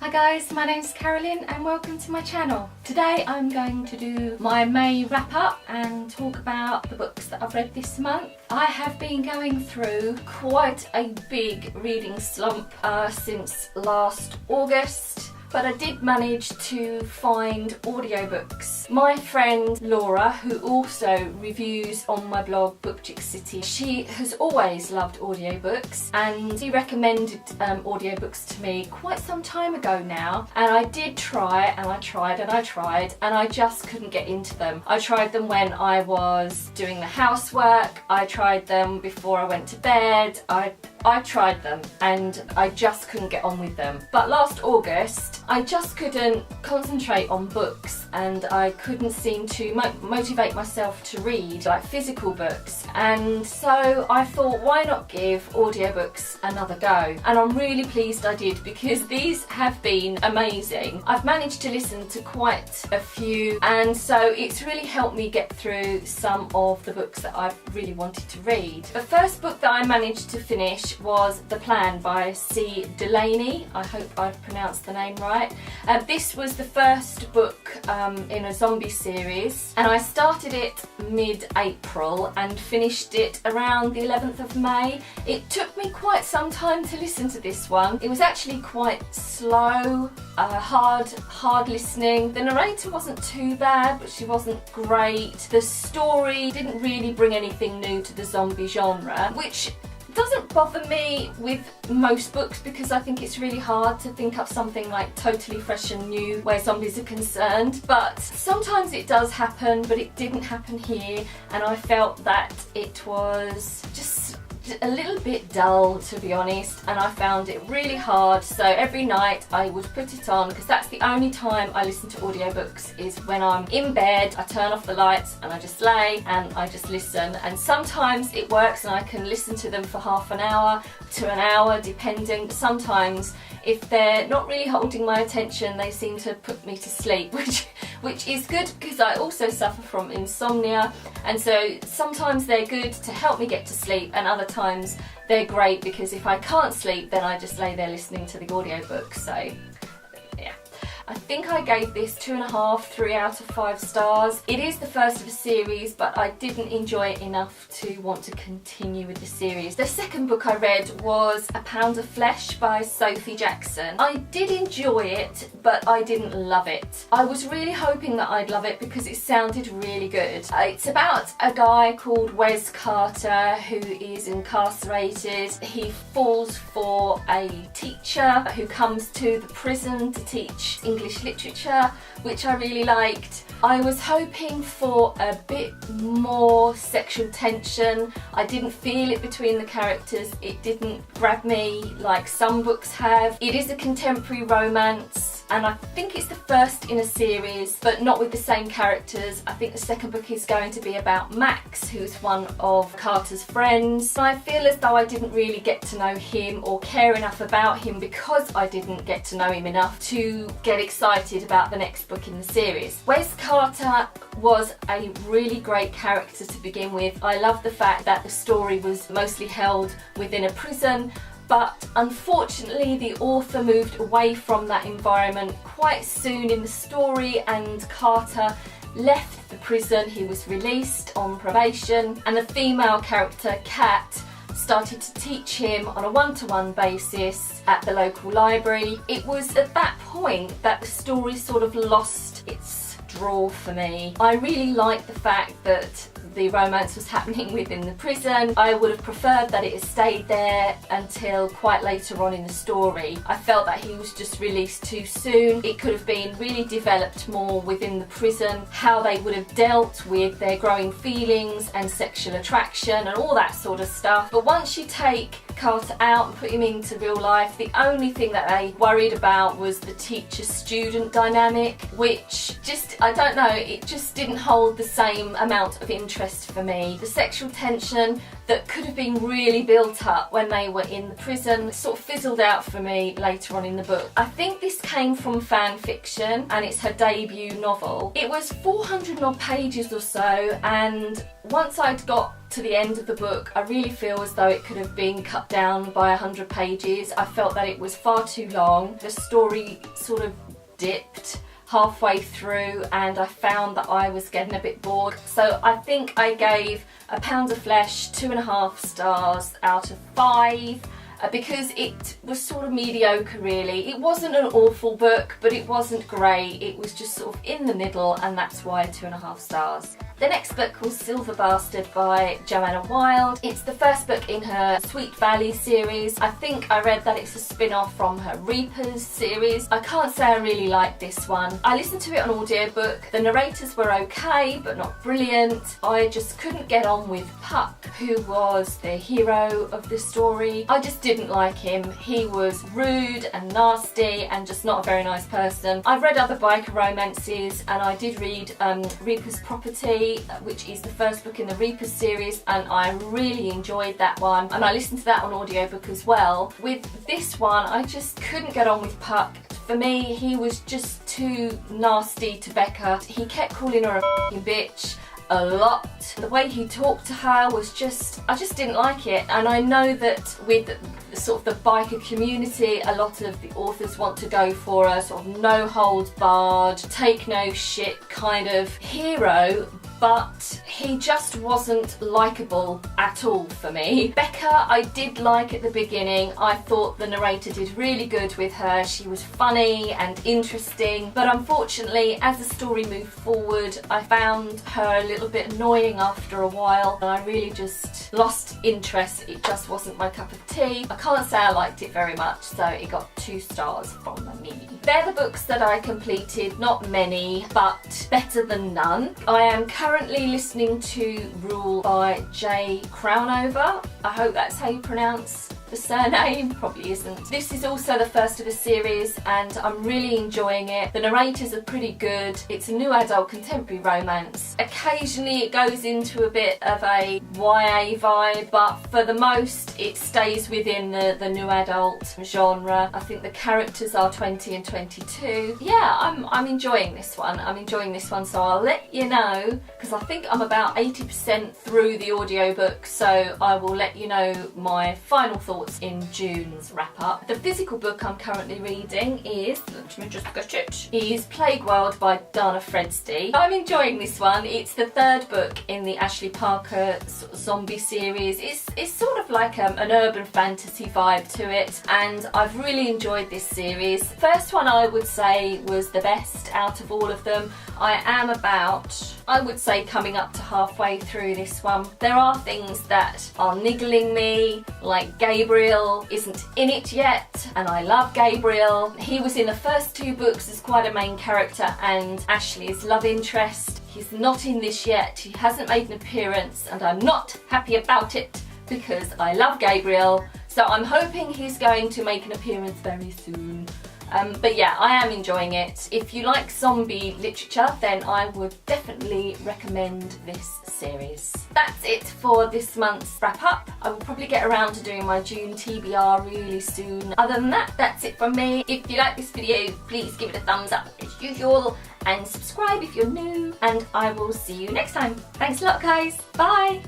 Hi guys, my name's Carolyn and welcome to my channel. Today I'm going to do my May wrap up and talk about the books that I've read this month. I have been going through quite a big reading slump since last August, but I did manage to find audiobooks. My friend Laura, who also reviews on my blog Book Chick City, she has always loved audiobooks and she recommended audiobooks to me quite some time ago now, and I did try and I tried and I just couldn't get into them. I tried them when I was doing the housework, I tried them before I went to bed, I tried them and I just couldn't get on with them. But last August I just couldn't concentrate on books and I couldn't seem to motivate myself to read like physical books, and so I thought, why not give audiobooks another go? And I'm really pleased I did, because these have been amazing. I've managed to listen to quite a few, and so it's really helped me get through some of the books that I've really wanted to read. The first book that I managed to finish was The Plan by C. Delaney. I hope I've pronounced the name right. This was the first book in a zombie series, and I started it mid-April and finished it around the 11th of May. It took me quite some time to listen to this one. It was actually quite slow, hard listening. The narrator wasn't too bad, but she wasn't great. The story didn't really bring anything new to the zombie genre, which doesn't bother me with most books, because I think it's really hard to think up something like totally fresh and new where zombies are concerned. But sometimes it does happen, but it didn't happen here, and I felt that it was just a little bit dull, to be honest, and I found it really hard. So every night I would put it on, because that's the only time I listen to audiobooks, is when I'm in bed. I turn off the lights and I just lay and I just listen, and sometimes it works and I can listen to them for half an hour to an hour depending. Sometimes if they're not really holding my attention, they seem to put me to sleep, which is good, because I also suffer from insomnia, and so sometimes they're good to help me get to sleep, and other times they're great because if I can't sleep, then I just lay there listening to the audiobook. So yeah, I think I gave this 2.5, 3 out of 5 stars. It is the first of a series, but I didn't enjoy it enough to want to continue with the series. The second book I read was A Pound of Flesh by Sophie Jackson. I did enjoy it, but I didn't love it. I was really hoping that I'd love it because it sounded really good. It's about a guy called Wes Carter who is incarcerated. He falls for a teacher who comes to the prison to teach English literature, which I really liked. I was hoping for a bit more sexual tension. I didn't feel it between the characters. It didn't grab me like some books have. It is a contemporary romance, and I think it's the first in a series, but not with the same characters. I think the second book is going to be about Max, who's one of Carter's friends. I feel as though I didn't really get to know him or care enough about him, because I didn't get to know him enough to get excited about the next book in the series. Wes Carter was a really great character to begin with. I love the fact that the story was mostly held within a prison, but unfortunately the author moved away from that environment quite soon in the story, and Carter left the prison. He was released on probation, and the female character, Kat, started to teach him on a one-to-one basis at the local library. It was at that point that the story sort of lost its draw for me. I really liked the fact that the romance was happening within the prison. I would have preferred that it had stayed there until quite later on in the story. I felt that he was just released too soon. It could have been really developed more within the prison, how they would have dealt with their growing feelings and sexual attraction and all that sort of stuff. But once you take Carter out and put him into real life, the only thing that they worried about was the teacher-student dynamic, which just, I don't know, it just didn't hold the same amount of interest for me. The sexual tension that could have been really built up when they were in the prison sort of fizzled out for me later on in the book. I think this came from fan fiction, and it's her debut novel. It was 400 odd pages or so, and once I'd got to the end of the book, I really feel as though it could have been cut down by 100 pages. I felt that it was far too long. The story sort of dipped halfway through and I found that I was getting a bit bored. So I think I gave A Pound of Flesh 2.5 stars out of 5. Because it was sort of mediocre really. It wasn't an awful book, but it wasn't great. It was just sort of in the middle, and that's why 2.5 stars. The next book was Silver Bastard by Joanna Wild. It's the first book in her Sweet Valley series. I think I read that it's a spin-off from her Reapers series. I can't say I really liked this one. I listened to it on audiobook. The narrators were okay, but not brilliant. I just couldn't get on with Puck, who was the hero of the story. I just didn't like him. He was rude and nasty and just not a very nice person. I've read other biker romances and I did read Reaper's Property, which is the first book in the Reapers series, and I really enjoyed that one, and I listened to that on audiobook as well. With this one, I just couldn't get on with Puck. For me, he was just too nasty to Becca. He kept calling her a f***ing bitch a lot. The way he talked to her was just, I just didn't like it. And I know that with sort of the biker community, a lot of the authors want to go for a sort of no holds barred, take no shit kind of hero, but he just wasn't likeable at all for me. Becca I did like at the beginning. I thought the narrator did really good with her. She was funny and interesting, but unfortunately as the story moved forward I found her a little bit annoying after a while and I really just lost interest. It just wasn't my cup of tea. I can't say I liked it very much, so it got 2 stars from me. They're the books that I completed, not many, but better than none. I am currently listening to Rule by Jay Crownover. I hope that's how you pronounce the surname, probably isn't. This is also the first of a series and I'm really enjoying it. The narrators are pretty good. It's a new adult contemporary romance. Occasionally it goes into a bit of a YA vibe, but for the most it stays within the new adult genre. I think the characters are 20 and 22. Yeah, I'm enjoying this one. I'm enjoying this one, so I'll let you know, because I think I'm about 80% through the audiobook, so I will let you know my final thoughts in June's wrap up. The physical book I'm currently reading is, let me just get it, is Plague World by Dana Fredsty. I'm enjoying this one. It's the 3rd book in the Ashley Parker zombie series. It's sort of like an urban fantasy vibe to it, and I've really enjoyed this series. First one I would say was the best out of all of them. I am about, I would say, coming up to halfway through this one. There are things that are niggling me, like Gabriel isn't in it yet, and I love Gabriel. He was in the first 2 books as quite a main character and Ashley's love interest. He's not in this yet, he hasn't made an appearance, and I'm not happy about it because I love Gabriel, so I'm hoping he's going to make an appearance very soon. But yeah, I am enjoying it. If you like zombie literature, then I would definitely recommend this series. That's it for this month's wrap up. I will probably get around to doing my June TBR really soon. Other than that, that's it from me. If you like this video, please give it a thumbs up as usual and subscribe if you're new, and I will see you next time. Thanks a lot guys, bye!